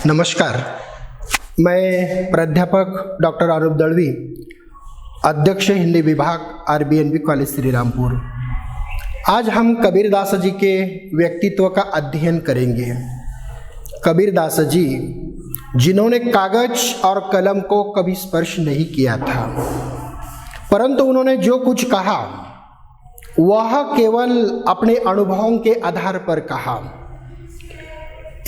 नमस्कार, मैं प्राध्यापक डॉक्टर आरूप दलवी, अध्यक्ष हिंदी विभाग RBNB कॉलेज श्री रामपुर। आज हम कबीरदास जी के व्यक्तित्व का अध्ययन करेंगे। कबीरदास जी जिन्होंने कागज और कलम को कभी स्पर्श नहीं किया था, परंतु उन्होंने जो कुछ कहा वह केवल अपने अनुभवों के आधार पर कहा।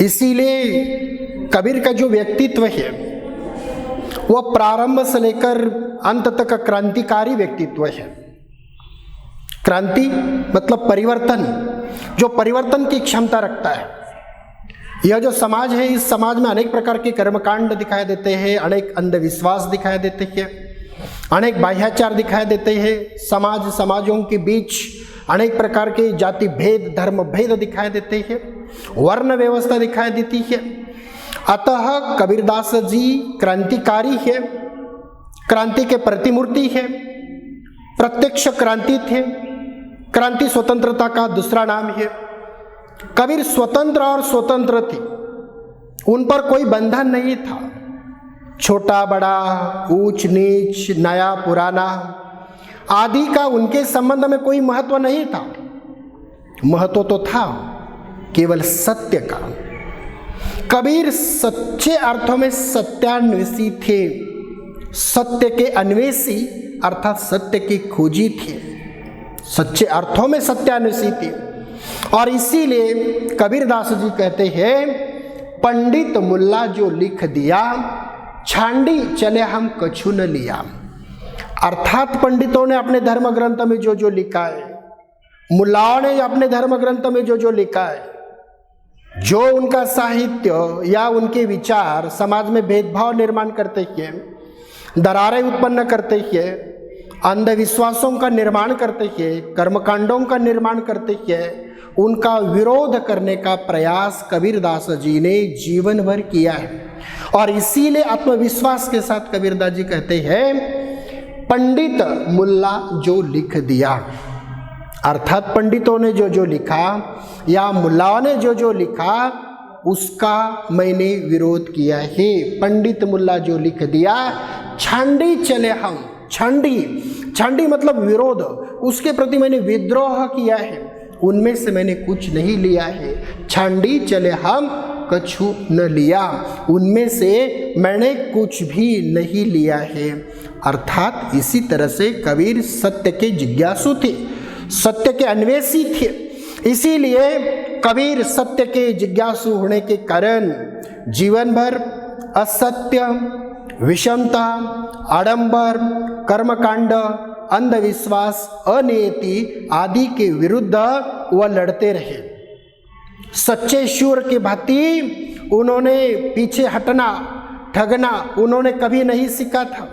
इसीलिए कबीर का जो व्यक्तित्व है वह प्रारंभ से लेकर अंत तक क्रांतिकारी व्यक्तित्व है। क्रांति मतलब परिवर्तन, जो परिवर्तन की क्षमता रखता है। यह जो समाज है, इस समाज में अनेक प्रकार के कर्मकांड दिखाई देते हैं, अनेक अंधविश्वास दिखाई देते हैं, अनेक बाह्याचार दिखाई देते हैं। समाजों के बीच अनेक प्रकार के जाति भेद, धर्म भेद दिखाई देते हैं, वर्ण व्यवस्था दिखाई देती है। अतः कबीरदास जी क्रांतिकारी है, क्रांति के प्रतिमूर्ति है, प्रत्यक्ष क्रांति थे। क्रांति स्वतंत्रता का दूसरा नाम है। कबीर स्वतंत्र और स्वतंत्र थे, उन पर कोई बंधन नहीं था। छोटा बड़ा, ऊंच नीच, नया पुराना आदि का उनके संबंध में कोई महत्व नहीं था। महत्व तो था केवल सत्य का। कबीर सच्चे अर्थों में सत्यान्वेषी थे, सत्य के अन्वेषी अर्थात सत्य के खोजी थे, सच्चे अर्थों में सत्यान्वेषी थे। और इसीलिए कबीरदास जी कहते हैं, पंडित मुल्ला जो लिख दिया, छांडी चले हम कछु न लिया। अर्थात पंडितों ने अपने धर्म ग्रंथ में जो जो लिखा है, मुल्लाओं ने अपने धर्म ग्रंथ में जो जो लिखा है, जो उनका साहित्य या उनके विचार समाज में भेदभाव निर्माण करते हैं, दरारें उत्पन्न करते हैं, अंधविश्वासों का निर्माण करते हैं, कर्मकांडों का निर्माण करते हैं, उनका विरोध करने का प्रयास कबीरदास जी ने जीवन भर किया है। और इसीलिए आत्मविश्वास के साथ कबीरदास जी कहते हैं, पंडित मुल्ला जो लिख दिया। अर्थात पंडितों ने जो जो लिखा या मुल्लाओं ने जो जो लिखा उसका मैंने विरोध किया है। पंडित मुल्ला जो लिख दिया, छांडी चले हम। छांडी मतलब विरोध, उसके प्रति मैंने विद्रोह किया है, उनमें से मैंने कुछ नहीं लिया है। छांडी चले हम कछु न लिया, उनमें से मैंने कुछ भी नहीं लिया है। अर्थात इसी तरह से कबीर सत्य के जिज्ञासु थे, सत्य के अन्वेषी थे। इसीलिए कबीर सत्य के जिज्ञासु होने के कारण जीवन भर असत्य, विषमता, आडंबर, कर्मकांड, अंधविश्वास, अनियति आदि के विरुद्ध वह लड़ते रहे। सच्चे शूर की भांति उन्होंने पीछे हटना, ठगना उन्होंने कभी नहीं सीखा था।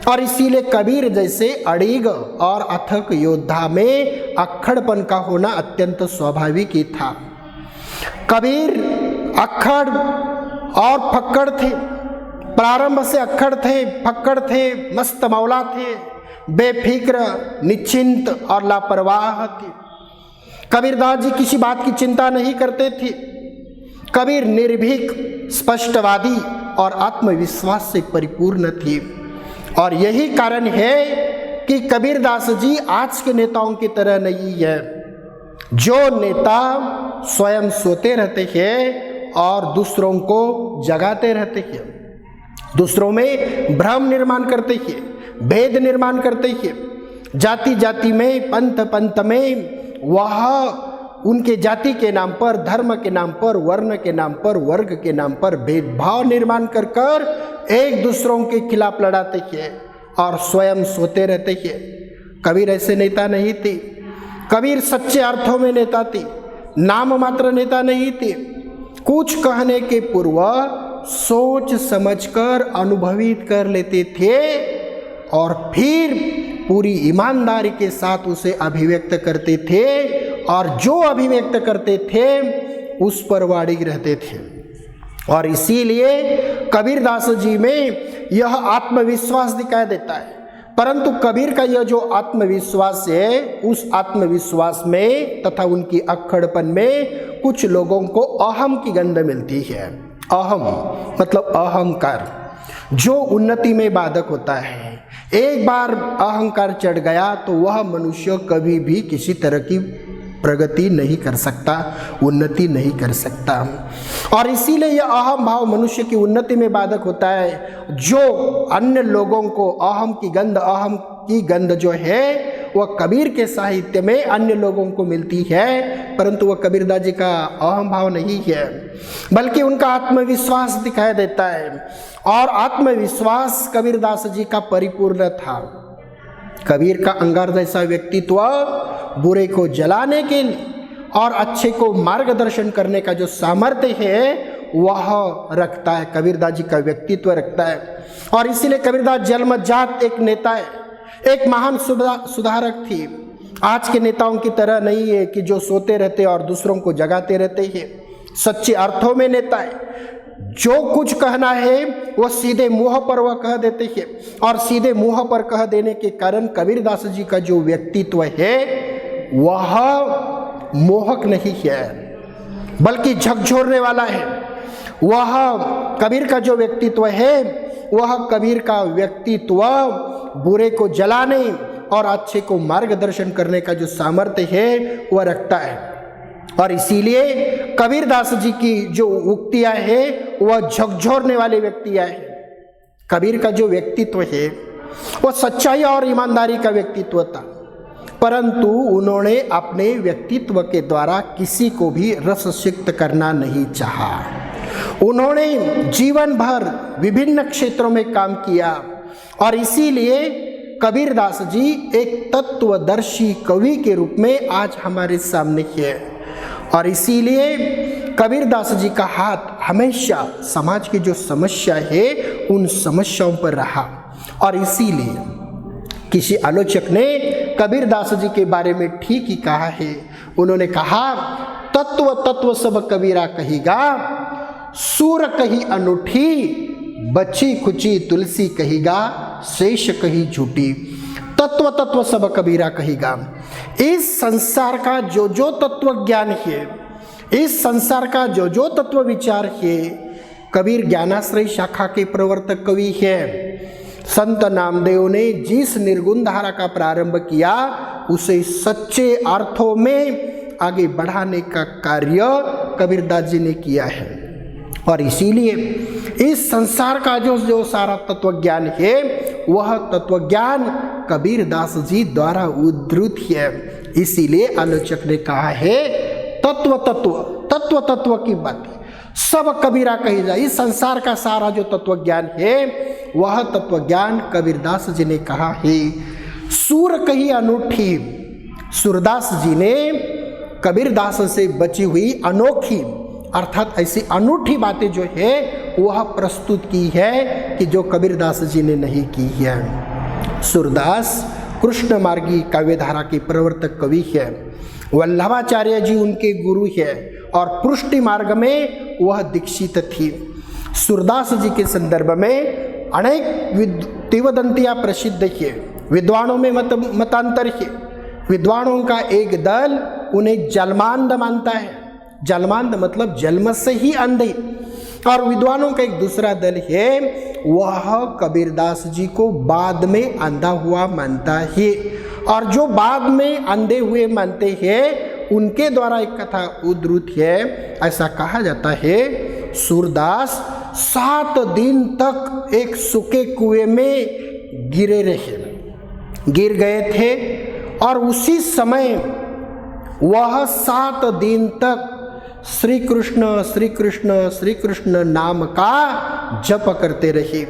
और इसीलिए कबीर जैसे अड़िग और अथक योद्धा में अक्खड़पन का होना अत्यंत स्वाभाविक ही था। कबीर अक्खड़ और फक्कड़ थे, प्रारंभ से अक्खड़ थे, फक्कड़ थे, मस्त मौला थे, बेफिक्र, निश्चिंत और लापरवाह थे। कबीरदास जी किसी बात की चिंता नहीं करते थे। कबीर निर्भीक, स्पष्टवादी और आत्मविश्वास से परिपूर्ण थे। और यही कारण है कि कबीरदास जी आज के नेताओं की तरह नहीं है, जो नेता स्वयं सोते रहते हैं और दूसरों को जगाते रहते हैं, दूसरों में भ्रम निर्माण करते हैं, भेद निर्माण करते हैं, जाति जाति में, पंथ पंथ में वह उनके जाति के नाम पर, धर्म के नाम पर, वर्ण के नाम पर, वर्ग के नाम पर भेदभाव निर्माण कर कर एक दूसरों के खिलाफ लड़ाते हैं और स्वयं सोते रहते हैं। कबीर ऐसे नेता नहीं थे। कबीर सच्चे अर्थों में नेता थे, नाम मात्र नेता नहीं थे। कुछ कहने के पूर्व सोच समझकर अनुभवित कर लेते थे और फिर पूरी ईमानदारी के साथ उसे अभिव्यक्त करते थे, और जो अभिव्यक्त करते थे उस पर वाडिग रहते थे। और इसीलिए कबीरदास जी में यह आत्मविश्वास दिखाई देता है। परंतु कबीर का यह जो आत्मविश्वास है, उस आत्मविश्वास में तथा उनकी अक्खड़पन में कुछ लोगों को अहम की गंध मिलती है। अहम मतलब अहंकार, जो उन्नति में बाधक होता है। एक बार अहंकार चढ़ गया तो वह मनुष्य कभी भी किसी तरह की प्रगति नहीं कर सकता, उन्नति नहीं कर सकता। और इसीलिए यह अहम भाव मनुष्य की उन्नति में बाधक होता है। जो अन्य लोगों को अहम की गंध जो है वह कबीर के साहित्य में अन्य लोगों को मिलती है, परंतु वह कबीरदास जी का अहम भाव नहीं है, बल्कि उनका आत्मविश्वास दिखाई देता है। और आत्मविश्वास कबीरदास जी का परिपूर्ण था। कबीर का अंगार जैसा व्यक्तित्व बुरे को जलाने के लिए और अच्छे को मार्गदर्शन करने का जो सामर्थ्य है वह रखता है, कबीरदास जी का व्यक्तित्व रखता है। और इसीलिए कबीरदास जन्मजात एक नेता है, एक महान सुधारक थी। आज के नेताओं की तरह नहीं है कि जो सोते रहते और दूसरों को जगाते रहते हैं। सच्चे अर्थों में नेता है, जो कुछ कहना है वह सीधे मुंह पर वह कह देते हैं। और सीधे मुंह पर कह देने के कारण कबीरदास जी का जो व्यक्तित्व है वह मोहक नहीं है, बल्कि झकझोरने वाला है। वह कबीर का जो व्यक्तित्व है वह कबीर का व्यक्तित्व बुरे को जलाने और अच्छे को मार्गदर्शन करने का जो सामर्थ्य है वह रखता है। और इसीलिए कबीरदास जी की जो उक्तियां हैं वह झकझोरने वाली व्यक्तियां हैं। कबीर का जो व्यक्तित्व है वह सच्चाई और ईमानदारी का व्यक्तित्व था, परंतु उन्होंने अपने व्यक्तित्व के द्वारा किसी को भी रससिक्त करना नहीं चाहा। उन्होंने जीवन भर विभिन्न क्षेत्रों में काम किया और इसीलिए कबीरदास जी एक तत्वदर्शी कवि के रूप में आज हमारे सामने है। और इसीलिए कबीरदास जी का हाथ हमेशा समाज की जो समस्या है उन समस्याओं पर रहा। और इसीलिए किसी आलोचक ने कबीरदास जी के बारे में ठीक ही कहा है। उन्होंने कहा, तत्व तत्व सब कबीरा कहिगा, सूर कही अनूठी, बची खुची तुलसी कहिगा, शेष कही झूठी। तत्व तत्व सब कबीरा कहिगा। इस संसार का जो जो तत्व ज्ञान है, इस संसार का जो जो तत्व विचार है, कबीर ज्ञानाश्रय शाखा के प्रवर्तक कवि है। संत नामदेव ने जिस निर्गुण धारा का प्रारंभ किया उसे सच्चे अर्थों में आगे बढ़ाने का कार्य कबीरदास जी ने किया है। और इसीलिए इस संसार का जो सारा तत्व ज्ञान है वह तत्व ज्ञान कबीरदास जी द्वारा उद्धृत है। इसीलिए आलोचक ने कहा है, तत्व तत्व तत्व तत्व की बात सब कबीरा कही जाए। इस संसार का सारा जो तत्व ज्ञान है वह तत्व ज्ञान कबीरदास जी ने कहा है। सूर कही अनूठी, सूरदास जी ने कबीरदास से बची हुई अनोखी अर्थात ऐसी अनूठी बातें जो है वह प्रस्तुत की है कि जो कबीरदास जी ने नहीं की है। सूरदास कृष्ण मार्गी काव्यधारा के प्रवर्तक कवि है। वल्लभाचार्य जी उनके गुरु है और पुष्टि मार्ग में वह दीक्षित थी। सूरदास जी के संदर्भ में अनेक तिवदंतियाँ प्रसिद्ध है। विद्वानों में मतांतर है। विद्वानों का एक दल उन्हें जन्मांध मानता है। जन्मांध मतलब जन्म से ही अंधे। और विद्वानों का एक दूसरा दल है, वह कबीरदास जी को बाद में अंधा हुआ मानता है। और जो बाद में अंधे हुए मानते हैं उनके द्वारा एक कथा उद्धृत है। ऐसा कहा जाता है, सूरदास 7 दिन तक एक सूखे कुएं में गिर गए थे और उसी समय वह 7 दिन तक श्री कृष्ण श्री कृष्ण श्री कृष्ण नाम का जप करते रहे।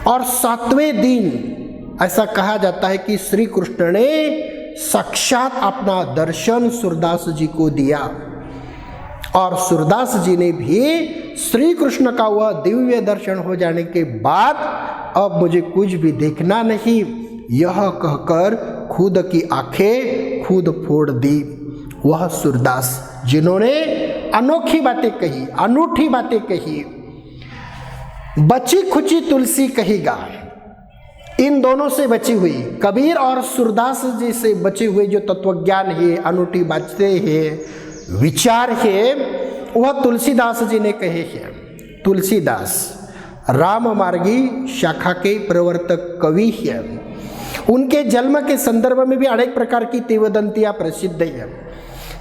और 7वें दिन ऐसा कहा जाता है कि श्री कृष्ण ने साक्षात अपना दर्शन सूरदास जी को दिया। और सूरदास जी ने भी श्री कृष्ण का वह दिव्य दर्शन हो जाने के बाद अब मुझे कुछ भी देखना नहीं, यह कहकर खुद की आंखें खुद फोड़ दी। वह सूरदास जिन्होंने अनोखी बातें कही, अनूठी बातें कही, बची खुची तुलसी कहिगा, इन दोनों से बची हुई कबीर और सूरदास जी से बचे हुए जो तत्वज्ञान है, अनूठी बातें हैं, विचार है, वह तुलसीदास जी ने कहे हैं। तुलसीदास राम मार्गी शाखा के प्रवर्तक कवि हैं। उनके जन्म के संदर्भ में भी अनेक प्रकार की किंवदंतियां प्रसिद्ध हैं।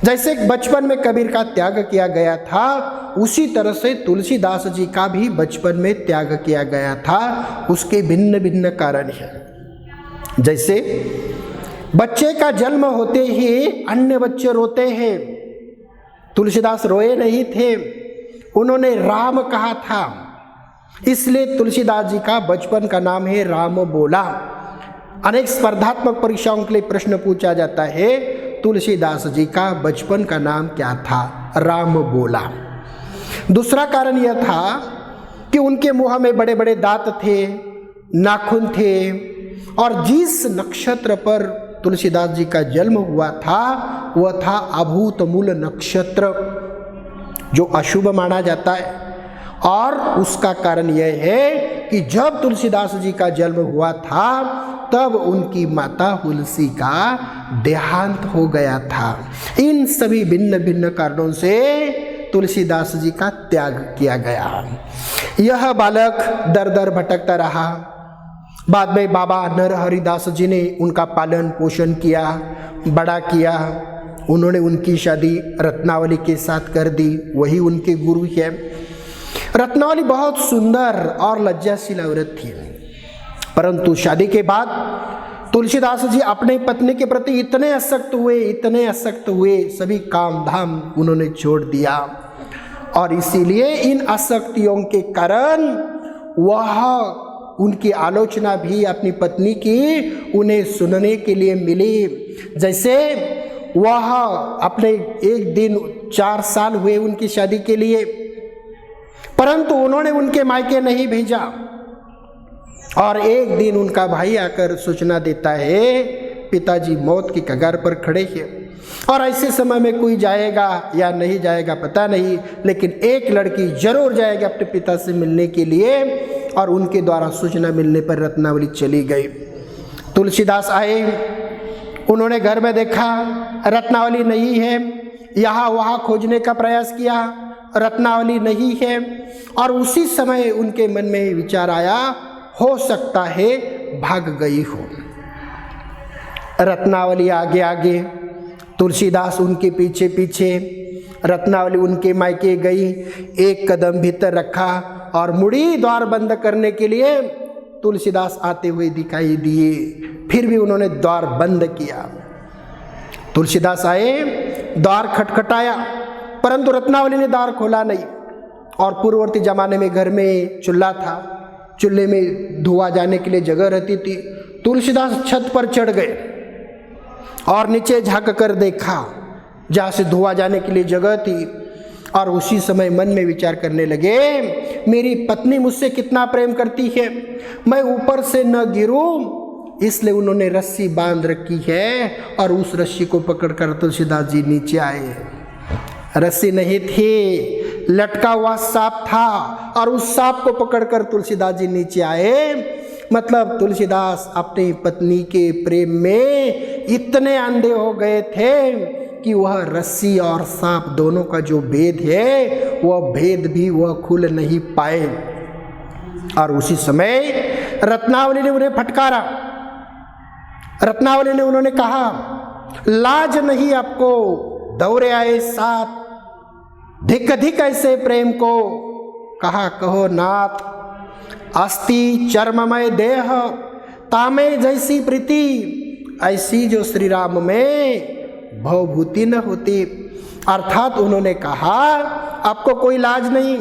जैसे बचपन में कबीर का त्याग किया गया था, उसी तरह से तुलसीदास जी का भी बचपन में त्याग किया गया था। उसके भिन्न भिन्न कारण हैं। जैसे बच्चे का जन्म होते ही अन्य बच्चे रोते हैं, तुलसीदास रोए नहीं थे, उन्होंने राम कहा था, इसलिए तुलसीदास जी का बचपन का नाम है राम बोला। अनेक स्पर्धात्मक परीक्षाओं के लिए प्रश्न पूछा जाता है, तुलसीदास जी का बचपन का नाम क्या था? राम बोला। दूसरा कारण यह था कि उनके मुंह में बड़े बड़े दांत थे, नाखून थे, और जिस नक्षत्र पर तुलसीदास जी का जन्म हुआ था वह था अभूतमूल नक्षत्र, जो अशुभ माना जाता है। और उसका कारण यह है कि जब तुलसीदास जी का जन्म हुआ था तब उनकी माता तुलसी का देहांत हो गया था। इन सभी भिन्न भिन्न कारणों से तुलसीदास जी का त्याग किया गया। यह बालक दर दर भटकता रहा। बाद में बाबा नरहरिदास जी ने उनका पालन पोषण किया, बड़ा किया। उन्होंने उनकी शादी रत्नावली के साथ कर दी, वही उनके गुरु है। रत्नावली बहुत सुंदर और लज्जाशील औरत थी, परंतु शादी के बाद तुलसीदास जी अपने पत्नी के प्रति इतने आसक्त हुए, सभी काम धाम उन्होंने छोड़ दिया। और इसीलिए इन आसक्तियों के कारण वह उनकी आलोचना भी अपनी पत्नी की उन्हें सुनने के लिए मिली। जैसे वह अपने एक दिन 4 साल हुए उनकी शादी के लिए, परंतु उन्होंने उनके मायके नहीं भेजा। और एक दिन उनका भाई आकर सूचना देता है, पिताजी मौत की कगार पर खड़े हैं, और ऐसे समय में कोई जाएगा या नहीं जाएगा पता नहीं, लेकिन एक लड़की जरूर जाएगी अपने पिता से मिलने के लिए। और उनके द्वारा सूचना मिलने पर रत्नावली चली गई। तुलसीदास आए, उन्होंने घर में देखा रत्नावली नहीं है, यहाँ वहाँ खोजने का प्रयास किया, रत्नावली नहीं है। और उसी समय उनके मन में विचार आया, हो सकता है भाग गई हो। रत्नावली आगे आगे, तुलसीदास उनके पीछे पीछे। रत्नावली उनके मायके गई, एक कदम भीतर रखा और मुड़ी द्वार बंद करने के लिए तुलसीदास आते हुए दिखाई दिए। फिर भी उन्होंने द्वार बंद किया। तुलसीदास आए, द्वार खटखटाया, परंतु रत्नावली ने द्वार खोला नहीं। और पूर्ववर्ती जमाने में घर में चूल्हा था, चूल्हे में धुआं जाने के लिए जगह रहती थी। तुलसीदास छत पर चढ़ गए और नीचे झांक कर देखा जहाँ से धुआं जाने के लिए जगह थी। और उसी समय मन में विचार करने लगे, मेरी पत्नी मुझसे कितना प्रेम करती है, मैं ऊपर से न गिरूं, इसलिए उन्होंने रस्सी बांध रखी है। और उस रस्सी को पकड़कर तुलसीदास जी नीचे आए। रस्सी नहीं थी, लटका हुआ सांप था, और उस सांप को पकड़कर तुलसीदास जी नीचे आए। मतलब तुलसीदास अपनी पत्नी के प्रेम में इतने अंधे हो गए थे कि वह रस्सी और सांप दोनों का जो भेद है वह भेद भी वह खुल नहीं पाए। और उसी समय रत्नावली ने उन्हें फटकारा। रत्नावली ने उन्होंने कहा, लाज नहीं आपको, दौरे आए साथ, धिक धिक ऐसे प्रेम को। कहा, कहो नाथ, अस्ति चर्ममय देह, तामे जैसी प्रीति, ऐसी जो श्री राम में भवभूति न होती। अर्थात उन्होंने कहा, आपको कोई लाज नहीं,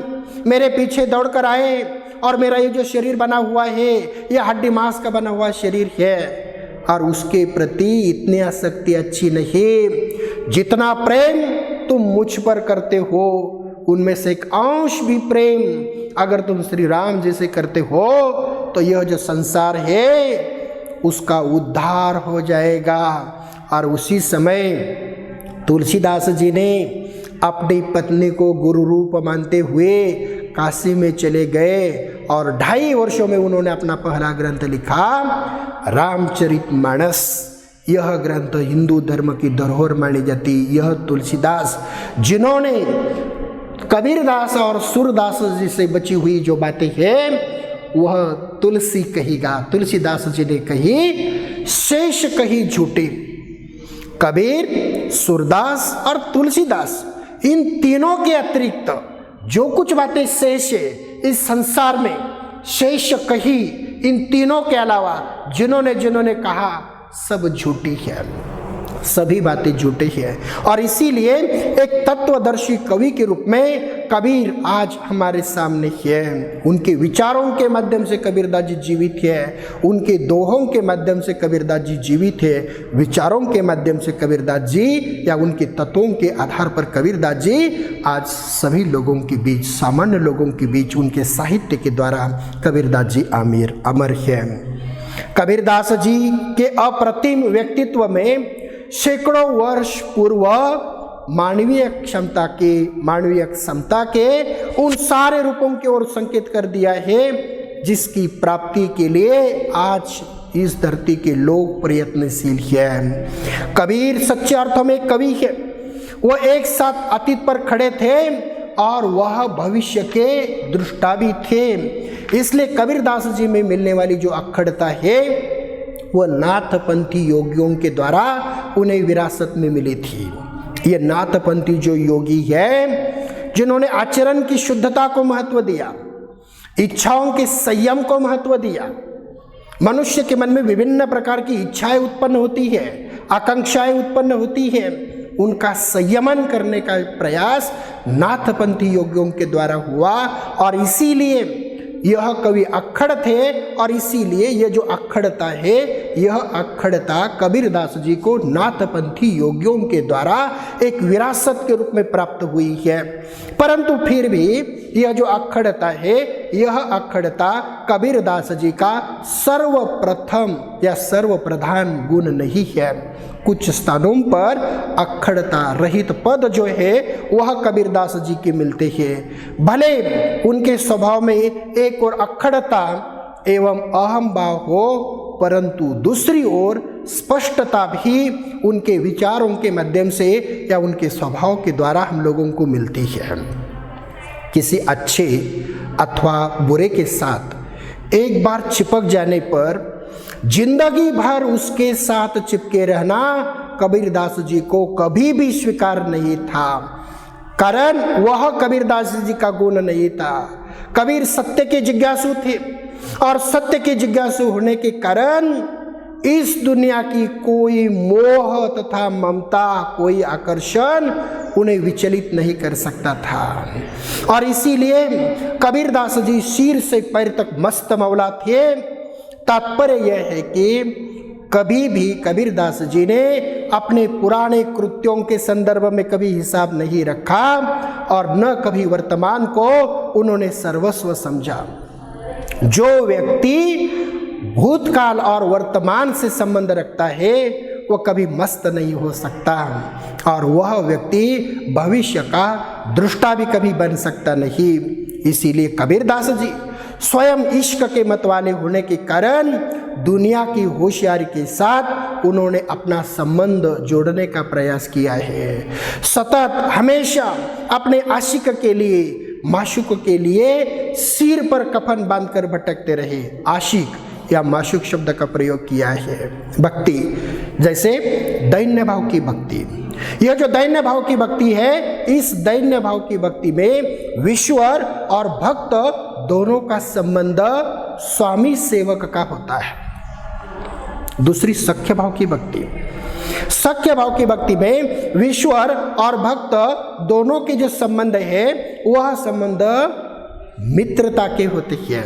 मेरे पीछे दौड़ कर आए, और मेरा ये जो शरीर बना हुआ है यह हड्डी मांस का बना हुआ शरीर है, और उसके प्रति इतनी आसक्ति अच्छी नहीं। जितना प्रेम तुम मुझ पर करते हो उनमें से एक अंश भी प्रेम अगर तुम श्री राम जी से करते हो तो यह जो संसार है उसका उद्धार हो जाएगा। और उसी समय तुलसीदास जी ने अपनी पत्नी को गुरु रूप मानते हुए काशी में चले गए और 2.5 वर्षों में उन्होंने अपना पहला ग्रंथ लिखा, रामचरितमानस। यह ग्रंथ हिंदू धर्म की धरोहर मानी जाती। यह तुलसीदास जिन्होंने कबीरदास और सूरदास जी से बची हुई जो बातें हैं वह तुलसी कहीगा। तुलसीदास जी ने कही, शेष कही झूठे। कबीर, सूरदास और तुलसीदास, इन तीनों के अतिरिक्त जो कुछ बातें शेष है इस संसार में, शेष कही, इन तीनों के अलावा जिन्होंने कहा सब झूठी है, सभी बातें झूठी है। और इसीलिए एक तत्वदर्शी कवि के रूप में कबीर आज हमारे सामने है। उनके विचारों के माध्यम से कबीरदास जी जीवित है, उनके दोहों के माध्यम से कबीरदास जी जीवित है, विचारों के माध्यम से कबीरदास जी या उनके तत्वों के आधार पर कबीरदास जी आज सभी लोगों के बीच, सामान्य लोगों के बीच उनके साहित्य के द्वारा कबीरदास जी अमर है। कबीरदास जी के अप्रतिम व्यक्तित्व में सैकड़ों वर्ष पूर्व मानवीय क्षमता के उन सारे रूपों की ओर संकेत कर दिया है जिसकी प्राप्ति के लिए आज इस धरती के लोग प्रयत्नशील हैं। कबीर सच्चे अर्थों में कवि है। वह एक साथ अतीत पर खड़े थे और वह भविष्य के दृष्टा भी थे। इसलिए कबीरदास जी में मिलने वाली जो अखंडता है वह नाथपंथी योगियों के द्वारा उन्हें विरासत में मिली थी। ये नाथपंथी जो योगी है जिन्होंने आचरण की शुद्धता को महत्व दिया, इच्छाओं के संयम को महत्व दिया। मनुष्य के मन में विभिन्न प्रकार की इच्छाएं उत्पन्न होती है, आकांक्षाएं उत्पन्न होती है, उनका संयमन करने का प्रयास नाथपंथी योगियों के द्वारा हुआ। और इसीलिए यह कवि अक्खड़ थे और इसीलिए यह जो अक्खड़ता है, यह अक्खड़ता कबीरदास जी को नाथपंथी योगियों के द्वारा एक विरासत के रूप में प्राप्त हुई है। परंतु फिर भी यह जो अक्खड़ता है, यह अक्खड़ता कबीरदास जी का सर्वप्रथम या सर्वप्रधान गुण नहीं है। कुछ स्थानों पर अक्खड़ता रहित पद जो है वह कबीरदास जी के मिलते हैं। भले उनके स्वभाव में एक और अक्खड़ता एवं अहम भाव हो, परंतु दूसरी ओर स्पष्टता भी उनके विचारों के माध्यम से या उनके स्वभाव के द्वारा हम लोगों को मिलती है। किसी अच्छे अथवा बुरे के साथ एक बार चिपक जाने पर जिंदगी भर उसके साथ चिपके रहना कबीरदास जी को कभी भी स्वीकार नहीं था। कारण वह कबीरदास जी का गुण नहीं था। कबीर सत्य के जिज्ञासु थे और सत्य के जिज्ञासु होने के कारण इस दुनिया की कोई मोह तथा ममता, कोई आकर्षण उन्हें विचलित नहीं कर सकता था। और इसीलिए कबीरदास जी सिर से पैर तक मस्त मौला थे। तात्पर्य यह है कि कभी भी कबीरदास जी ने अपने पुराने कृत्यों के संदर्भ में कभी हिसाब नहीं रखा और न कभी वर्तमान को उन्होंने सर्वस्व समझा। जो व्यक्ति भूतकाल और वर्तमान से संबंध रखता है वह कभी मस्त नहीं हो सकता और वह व्यक्ति भविष्य का दृष्टा भी कभी बन सकता नहीं। इसीलिए कबीरदास जी स्वयं इश्क के मत वाले होने के कारण दुनिया की होशियारी के साथ उन्होंने अपना संबंध जोड़ने का प्रयास किया है। सतत हमेशा अपने आशिक के लिए, माशूक के लिए सिर पर कफन बांधकर भटकते रहे। आशिक या माशूक शब्द का प्रयोग किया है। भक्ति जैसे दैन्य भाव की भक्ति, यह जो दैन्य भाव की भक्ति है, इस दैन्य भाव की भक्ति में विश्वर और भक्त दोनों का संबंध स्वामी सेवक का होता है। दूसरी सख्य भाव की भक्ति, सख्य भाव की भक्ति में विश्वर और भक्त दोनों के जो संबंध है वह संबंध मित्रता के होते हैं।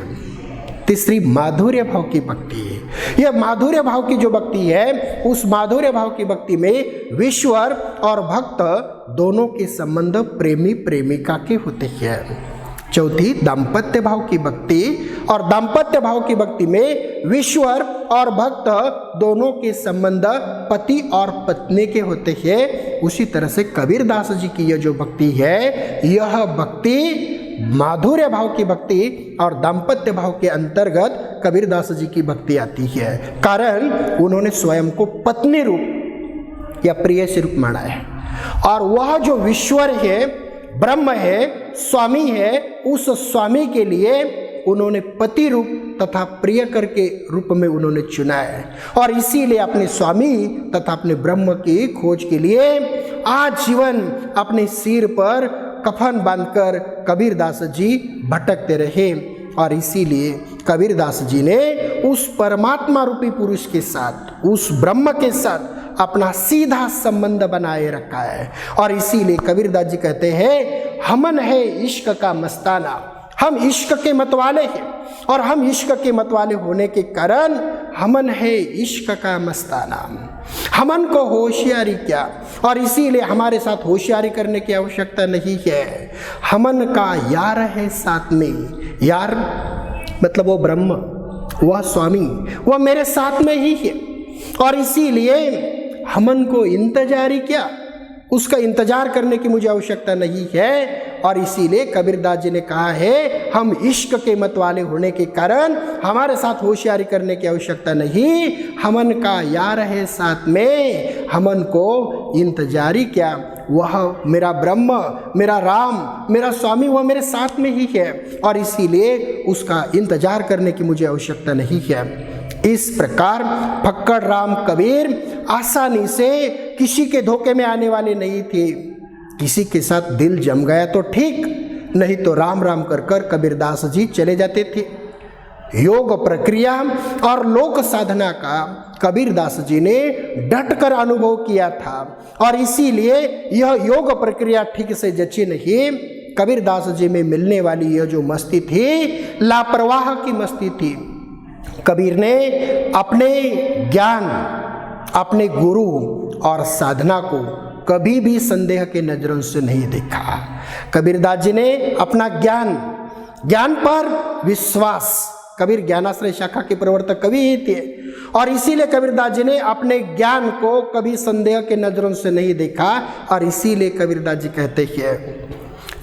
तीसरी माधुर्य भाव की भक्ति, यह माधुर्य भाव की जो भक्ति है, उस माधुर्य भाव की भक्ति में विश्वर और भक्त दोनों के संबंध प्रेमी प्रेमिका के होते हैं। चौथी दाम्पत्य भाव की भक्ति, और दाम्पत्य भाव की भक्ति में विश्वर और भक्त दोनों के संबंध पति और पत्नी के होते हैं। उसी तरह से कबीरदास जी की यह जो भक्ति है, यह भक्ति माधुर्य भाव की भक्ति और दाम्पत्य भाव के अंतर्गत कबीरदास जी की भक्ति आती है। कारण उन्होंने स्वयं को पत्नी रूप या प्रिय से रूप माना है। और वह जो विश्वर है, ब्रह्म है, स्वामी है, उस स्वामी के लिए उन्होंने पति रूप तथा प्रियकर के रूप में उन्होंने चुना है। और इसीलिए अपने स्वामी तथा अपने ब्रह्म की खोज के लिए आजीवन अपने सिर पर कफन बांधकर कबीरदास जी भटकते रहे। और इसीलिए कबीरदास जी ने उस परमात्मा रूपी पुरुष के साथ, उस ब्रह्म के साथ अपना सीधा संबंध बनाए रखा है। और इसीलिए कबीरदास जी कहते हैं, हमन है इश्क का मस्ताना, हम इश्क के मतवाले हैं। और हम इश्क के मतवाले होने के कारण हमन है इश्क का मस्ताना, हमन को होशियारी क्या। और इसीलिए हमारे साथ होशियारी करने की आवश्यकता नहीं है, हमन का यार है साथ में। यार मतलब वो ब्रह्म, वह स्वामी, वह मेरे साथ में ही है। और इसीलिए हमन को इंतजारी क्या, उसका इंतजार करने की मुझे आवश्यकता नहीं है। और इसीलिए कबीरदास जी ने कहा है, हम इश्क के मत वाले होने के कारण हमारे साथ होशियारी करने की आवश्यकता नहीं, हमन का यार है साथ में, हमन को इंतजारी क्या, वह मेरा ब्रह्म, मेरा राम, मेरा स्वामी, वह मेरे साथ में ही है। और इसीलिए उसका इंतजार करने की मुझे आवश्यकता नहीं है। इस प्रकार फक्कड़ राम कबीर आसानी से किसी के धोखे में आने वाले नहीं थे। किसी के साथ दिल जम गया तो ठीक, नहीं तो राम राम कर कर कबीरदास जी चले जाते थे। योग प्रक्रिया और लोक साधना का कबीरदास जी ने डट कर अनुभव किया था। और इसीलिए यह योग प्रक्रिया ठीक से जची नहीं। कबीरदास जी में मिलने वाली यह जो मस्ती थी, लापरवाह की मस्ती थी। कबीर ने अपने ज्ञान, अपने गुरु और साधना को कभी भी संदेह के नजरों से नहीं देखा। कबीरदास जी ने अपना ज्ञान पर विश्वास, कबीर ज्ञानाश्रय शाखा के प्रवर्तक कवि ही थे। और इसीलिए कबीरदास जी ने अपने ज्ञान को कभी संदेह के नजरों से नहीं देखा। और इसीलिए कबीरदास जी कहते हैं,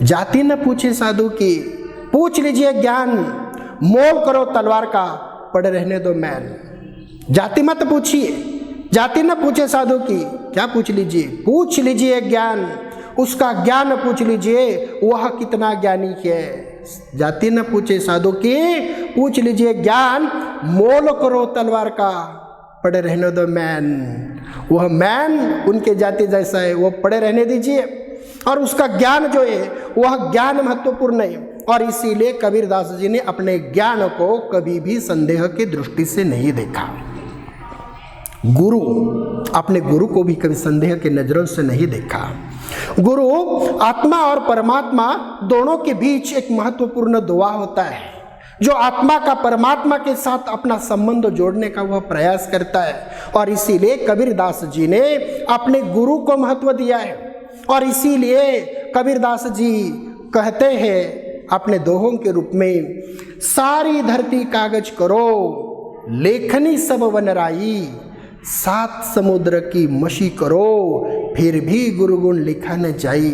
जाति न पूछे साधु की, पूछ लीजिए ज्ञान, मोल करो तलवार का, पड़े रहने दो मैन। जाति मत पूछिए, जाति न पूछे साधु की, क्या पूछ लीजिए, पूछ लीजिए ज्ञान, उसका ज्ञान पूछ लीजिए, वह कितना ज्ञानी है। जाति न पूछे साधु की, पूछ लीजिए ज्ञान, मोल करो तलवार का, पड़े रहने दो मैन। वह मैन उनके जाति जैसा है, वो पड़े रहने दीजिए। और उसका ज्ञान जो है वह ज्ञान महत्वपूर्ण है। और इसीलिए कबीरदास जी ने अपने ज्ञान को कभी भी संदेह की दृष्टि से नहीं देखा। गुरु, अपने गुरु को भी कभी संदेह के नजरों से नहीं देखा। गुरु आत्मा और परमात्मा दोनों के बीच एक महत्वपूर्ण दुआ होता है, जो आत्मा का परमात्मा के साथ अपना संबंध जोड़ने का वह प्रयास करता है। और इसीलिए कबीरदास जी ने अपने गुरु को महत्व दिया है। और इसीलिए कबीरदास जी कहते हैं अपने दोहों के रूप में, सारी धरती कागज करो, लेखनी सब वनराई, सात समुद्र की मशी करो, फिर भी गुरुगुण लिखा न जाई।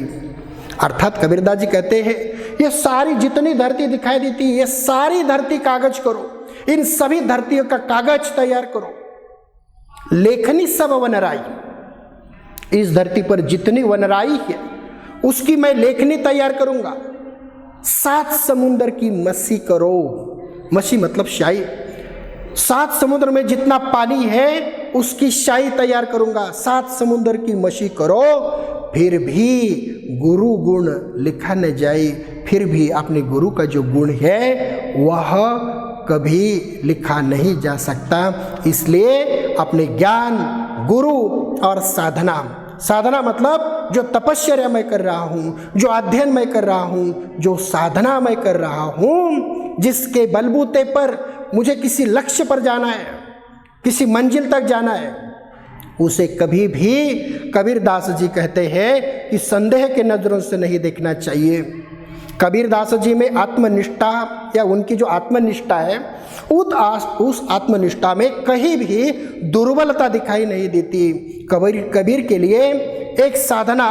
अर्थात कबीरदास जी कहते हैं, ये सारी जितनी धरती दिखाई देती है, ये सारी धरती कागज करो, इन सभी धरतियों का कागज तैयार करो। लेखनी सब वनराई, इस धरती पर जितनी वनराई है उसकी मैं लेखनी तैयार करूंगा। सात समुद्र की मसी करो, मसी मतलब शाही, सात समुद्र में जितना पानी है उसकी शाही तैयार करूंगा। सात समुद्र की मसी करो, फिर भी गुरु गुण लिखा न जाए, फिर भी अपने गुरु का जो गुण है वह कभी लिखा नहीं जा सकता। इसलिए अपने ज्ञान, गुरु और साधना, साधना मतलब जो तपस्या मैं कर रहा हूँ, जो अध्ययन मैं कर रहा हूँ, जो साधना मैं कर रहा हूँ, जिसके बलबूते पर मुझे किसी लक्ष्य पर जाना है, किसी मंजिल तक जाना है, उसे कभी भी कबीरदास जी कहते हैं कि संदेह के नज़रों से नहीं देखना चाहिए। कबीरदास जी में आत्मनिष्ठा या उनकी जो आत्मनिष्ठा है, उस आत्मनिष्ठा में कहीं भी दुर्बलता दिखाई नहीं देती। कबीर के लिए एक साधना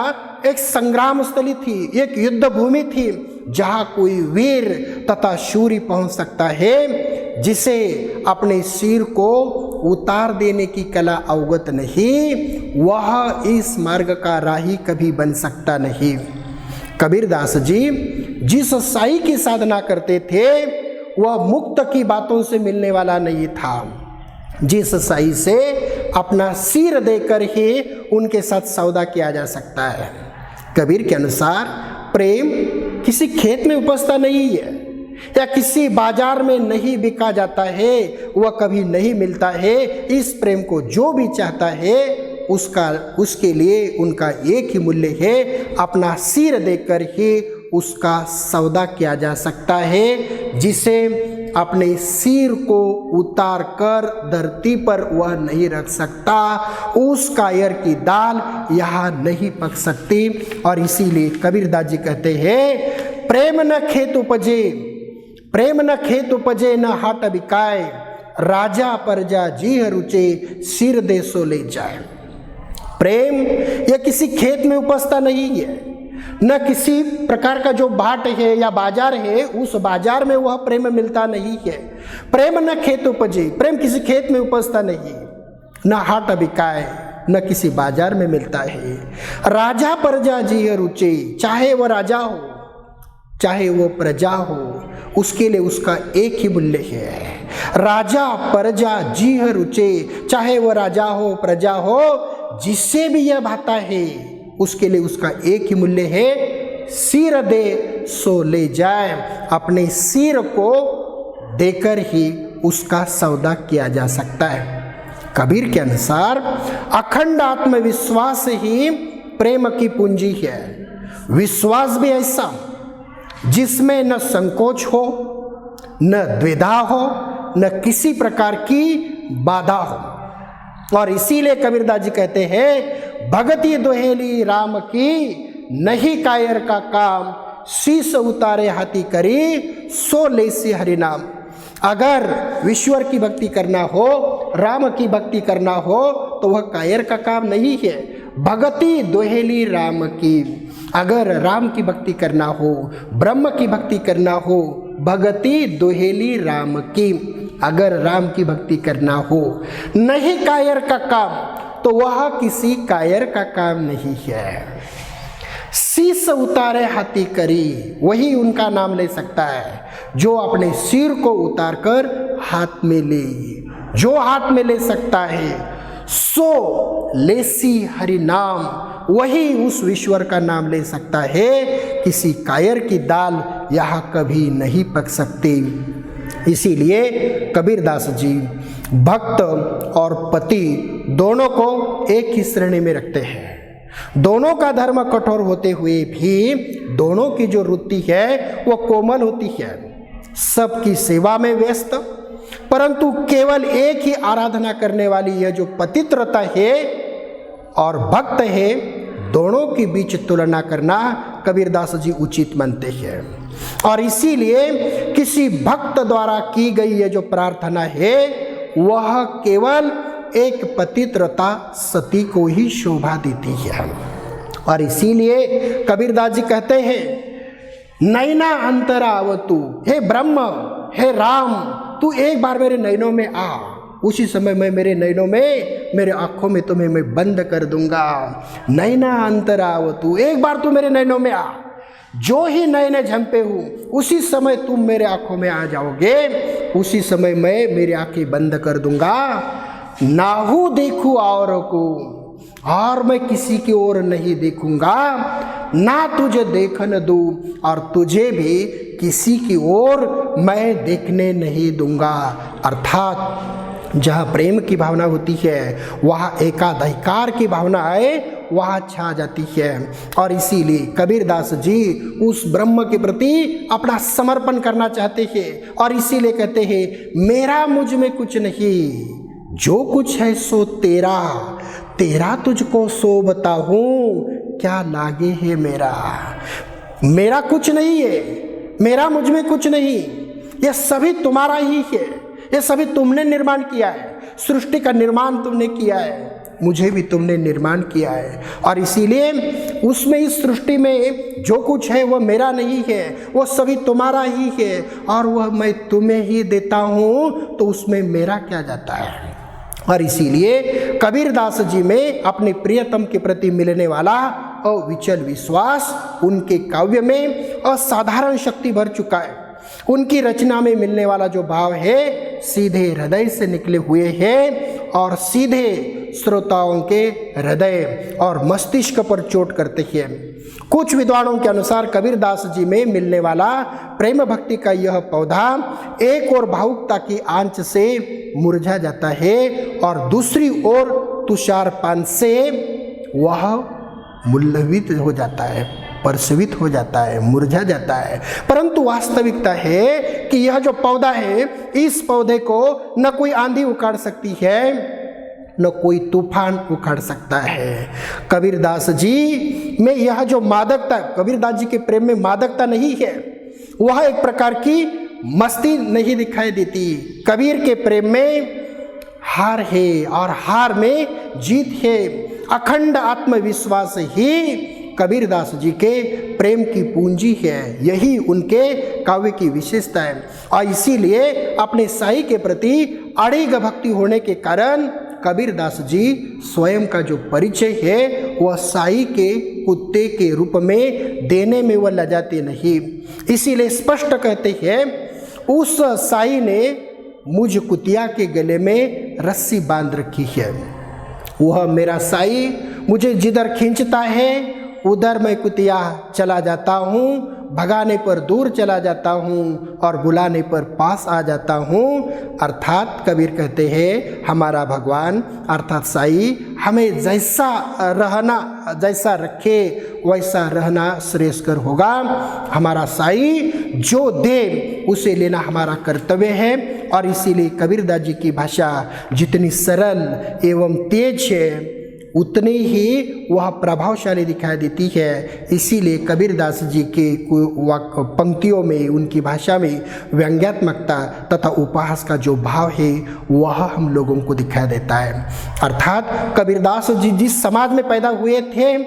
एक संग्राम स्थली थी, एक युद्ध भूमि थी, जहाँ कोई वीर तथा शूरी पहुँच सकता है, जिसे अपने सिर को उतार देने की कला अवगत नहीं, वह इस मार्ग का राही कभी बन सकता नहीं। कबीरदास जी जिस साई की साधना करते थे वह मुक्त की बातों से मिलने वाला नहीं था। जिस साई से अपना सिर देकर ही उनके साथ सौदा किया जा सकता है। कबीर के अनुसार प्रेम किसी खेत में उपजता नहीं है या किसी बाजार में नहीं बिका जाता है, वह कभी नहीं मिलता है। इस प्रेम को जो भी चाहता है उसके लिए उनका एक ही मूल्य है, अपना सिर देकर ही उसका सौदा किया जा सकता है। जिसे अपने सिर को उतार कर धरती पर वह नहीं रख सकता, उस कायर की दाल यहाँ नहीं पक सकती। और इसीलिए कबीरदास जी कहते हैं प्रेम न खेत उपजे, प्रेम न खेत उपजे न हाट बिकाए, राजा प्रजा जी रुचे सिर दे सो ले जाए। प्रेम यह किसी खेत में उपजता नहीं है, न किसी प्रकार का जो बाट है या बाजार है उस बाजार में वह प्रेम मिलता नहीं है। प्रेम न खेत उपजे, प्रेम किसी खेत में उपजता नहीं, न हाट बिकाए, न किसी बाजार में मिलता है। राजा प्रजा जी रुचे, चाहे वह राजा हो चाहे वो प्रजा हो, उसके लिए उसका एक ही मूल्य है। राजा प्रजा जी रुचे, चाहे वो राजा हो प्रजा हो, जिससे भी यह भाता है उसके लिए उसका एक ही मूल्य है, सिर दे सो ले जाए। अपने सिर को देकर ही उसका सौदा किया जा सकता है। कबीर के अनुसार अखंड आत्मविश्वास ही प्रेम की पूंजी है। विश्वास भी ऐसा जिसमें न संकोच हो, न द्विधा हो, न किसी प्रकार की बाधा हो। और इसीलिए कबीरदास जी कहते हैं भगति दोहेली राम की, नहीं कायर का काम, शीश उतारे हाथी करी, सो लेसी हरि नाम। अगर ईश्वर की भक्ति करना हो, राम की भक्ति करना हो, तो वह कायर का काम नहीं है। भगति दोहेली राम की, अगर राम की भक्ति करना हो, ब्रह्म की भक्ति करना हो, भगति दोहेली राम की, अगर राम की भक्ति करना हो, नहीं कायर का काम, तो वह किसी कायर का काम नहीं है। शीश उतारे हाथी करी, वही उनका नाम ले सकता है जो अपने सिर को उतार कर हाथ में ले, जो हाथ में ले सकता है सो लेसी हरि नाम, वही उस ईश्वर का नाम ले सकता है। किसी कायर की दाल यहाँ कभी नहीं पक सकती। इसीलिए कबीरदास जी भक्त और पति दोनों को एक ही श्रेणी में रखते हैं। दोनों का धर्म कठोर होते हुए भी दोनों की जो वृत्ति है वो कोमल होती है, सबकी सेवा में व्यस्त, परंतु केवल एक ही आराधना करने वाली यह जो पतिव्रता है और भक्त है, दोनों के बीच तुलना करना कबीरदास जी उचित मानते हैं। और इसीलिए किसी भक्त द्वारा की गई यह जो प्रार्थना है वह केवल एक पतिव्रता सती को ही शोभा देती है। और इसीलिए कबीरदास जी कहते हैं नैना अंतरावतु, हे ब्रह्म, हे राम, तू एक बार मेरे नैनों में आ, उसी समय मैं मेरे नैनों में, मेरे आँखों में तुम्हें मैं बंद कर दूंगा। नैना अंतरावतु, एक बार तू मेरे नैनों में आ, जो ही नैने झंपे हूँ उसी समय तुम मेरे आँखों में आ जाओगे, उसी समय मैं मेरी आँखें बंद कर दूंगा। नाहू देखूँ और को, और मैं किसी की ओर नहीं देखूंगा, ना तुझे देखने दूँ और तुझे भी किसी की ओर मैं देखने नहीं दूंगा। अर्थात जहाँ प्रेम की भावना होती है वहाँ एकाधिकार की भावना आए वहाँ छा जाती है। और इसीलिए कबीरदास जी उस ब्रह्म के प्रति अपना समर्पण करना चाहते हैं और इसीलिए कहते हैं मेरा मुझ में कुछ नहीं, जो कुछ है सो तेरा, तेरा तुझको सो बताऊं, क्या लागे है मेरा। मेरा कुछ नहीं है, मेरा मुझ में कुछ नहीं, ये सभी तुम्हारा ही है, ये सभी तुमने निर्माण किया है, सृष्टि का निर्माण तुमने किया है, मुझे भी तुमने निर्माण किया है। और इसीलिए उसमें इस सृष्टि में जो कुछ है वह मेरा नहीं है, वो सभी तुम्हारा ही है और वह मैं तुम्हें ही देता हूँ, तो उसमें मेरा क्या जाता है। और इसीलिए कबीरदास जी में अपने प्रियतम के प्रति मिलने वाला अविचल विश्वास उनके काव्य में असाधारण शक्ति भर चुका है। उनकी रचना में मिलने वाला जो भाव है सीधे हृदय से निकले हुए हैं और सीधे श्रोताओं के हृदय और मस्तिष्क पर चोट करते हैं। कुछ विद्वानों के अनुसार कबीरदास जी में मिलने वाला प्रेम भक्ति का यह पौधा एक और भावुकता की आंच से मुरझा जाता है और दूसरी ओर तुषारपान से वह मूल्यवित हो जाता है, परसवित हो जाता है, मुरझा जाता है। परंतु वास्तविकता है कि यह जो पौधा है, इस पौधे को न कोई आंधी उखाड़ सकती है, न कोई तूफान उखाड़ सकता है। कबीरदास जी में यह जो मादकता, कबीरदास जी के प्रेम में मादकता नहीं है, वह एक प्रकार की मस्ती नहीं दिखाई देती। कबीर के प्रेम में हार है और हार में जीत है। अखंड आत्मविश्वास ही कबीरदास जी के प्रेम की पूंजी है, यही उनके काव्य की विशेषता है। और इसीलिए अपने साई के प्रति अड़िग भक्ति होने के कारण कबीरदास जी स्वयं का जो परिचय है वह साई के कुत्ते के रूप में देने में वह लजाते नहीं। इसीलिए स्पष्ट कहते हैं, उस साई ने मुझ कुतिया के गले में रस्सी बांध रखी है। वह मेरा साई मुझे जिधर खींचता है उधर मैं कुतिया चला जाता हूँ, भगाने पर दूर चला जाता हूँ और बुलाने पर पास आ जाता हूँ। अर्थात कबीर कहते हैं, हमारा भगवान अर्थात साई हमें जैसा रखे वैसा रहना श्रेयस्कर होगा। हमारा साई जो दे उसे लेना हमारा कर्तव्य है। और इसीलिए कबीरदास जी की भाषा जितनी सरल एवं तेज है उतनी ही वह प्रभावशाली दिखाई देती है। इसीलिए कबीरदास जी के पंक्तियों में, उनकी भाषा में व्यंग्यात्मकता तथा उपहास का जो भाव है वह हम लोगों को दिखाई देता है। अर्थात कबीरदास जी जिस समाज में पैदा हुए थे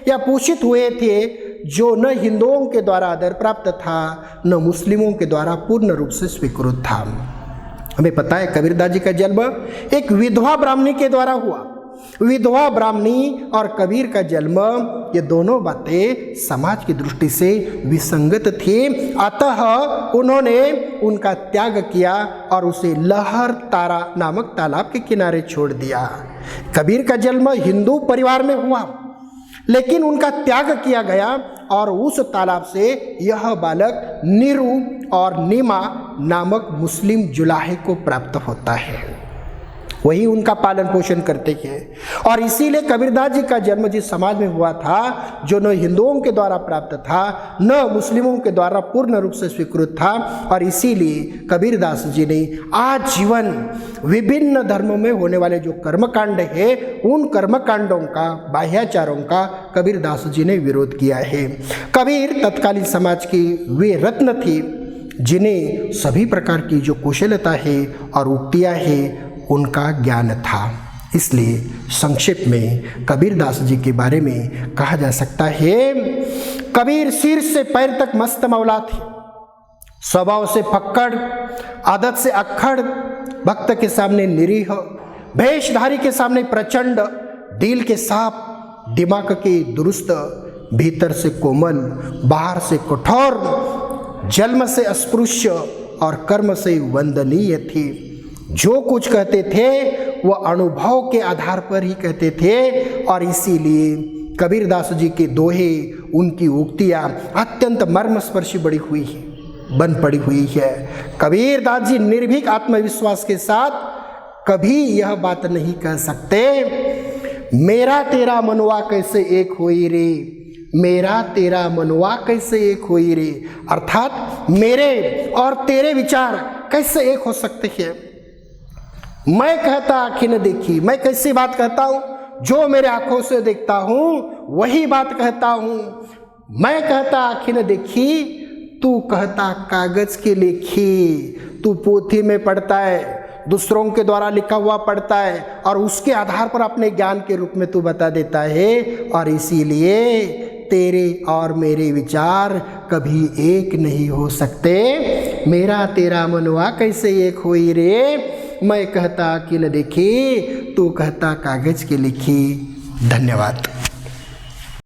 या पोषित हुए थे, जो न हिंदुओं के द्वारा आदर प्राप्त था न मुस्लिमों के द्वारा पूर्ण रूप से स्वीकृत था। हमें पता है कबीरदास जी का जन्म एक विधवा ब्राह्मणी के द्वारा हुआ। विधवा ब्राह्मणी और कबीर का जन्म, ये दोनों बातें समाज की दृष्टि से विसंगत थी। अतः उन्होंने उनका त्याग किया और उसे लहर तारा नामक तालाब के किनारे छोड़ दिया। कबीर का जन्म हिंदू परिवार में हुआ, लेकिन उनका त्याग किया गया और उस तालाब से यह बालक नीरू और नीमा नामक मुस्लिम जुलाहे को प्राप्त होता है। वही उनका पालन पोषण करते हैं। और इसीलिए कबीरदास जी का जन्म जिस समाज में हुआ था, जो न हिंदुओं के द्वारा प्राप्त था न मुस्लिमों के द्वारा पूर्ण रूप से स्वीकृत था, और इसीलिए कबीरदास जी ने आजीवन विभिन्न धर्मों में होने वाले जो कर्मकांड है उन कर्मकांडों का, बाह्याचारों का कबीरदास जी ने विरोध किया है। कबीर तत्कालीन समाज की वे रत्न थी जिन्हें सभी प्रकार की जो कुशलता है और उक्तियाँ है उनका ज्ञान था। इसलिए संक्षेप में कबीरदास जी के बारे में कहा जा सकता है, कबीर सिर से पैर तक मस्त मौला थे। स्वभाव से फक्कड़, आदत से अक्खड़, भक्त के सामने निरीह, भेषधारी के सामने प्रचंड, दिल के साफ, दिमाग के दुरुस्त, भीतर से कोमल, बाहर से कठोर, जन्म से अस्पृश्य और कर्म से वंदनीय थी। जो कुछ कहते थे वह अनुभव के आधार पर ही कहते थे। और इसीलिए कबीरदास जी के दोहे, उनकी उक्तियाँ अत्यंत मर्मस्पर्शी बन पड़ी हुई है। कबीरदास जी निर्भीक आत्मविश्वास के साथ कभी यह बात नहीं कह सकते, मेरा तेरा मनवा कैसे एक होई रे, मेरा तेरा मनवा कैसे एक होई रे। अर्थात मेरे और तेरे विचार कैसे एक हो सकते हैं। मैं कहता आँखें न देखी, मैं कैसी बात कहता हूँ, जो मेरे आँखों से देखता हूँ वही बात कहता हूँ। मैं कहता आँखें न देखी, तू कहता कागज के लिखी। तू पोथी में पढ़ता है, दूसरों के द्वारा लिखा हुआ पढ़ता है और उसके आधार पर अपने ज्ञान के रूप में तू बता देता है। और इसीलिए तेरे और मेरे विचार कभी एक नहीं हो सकते। मेरा तेरा मनवा कैसे एक होई रे, मैं कहता कि न देखी, तू कहता कागज के लिखी। धन्यवाद।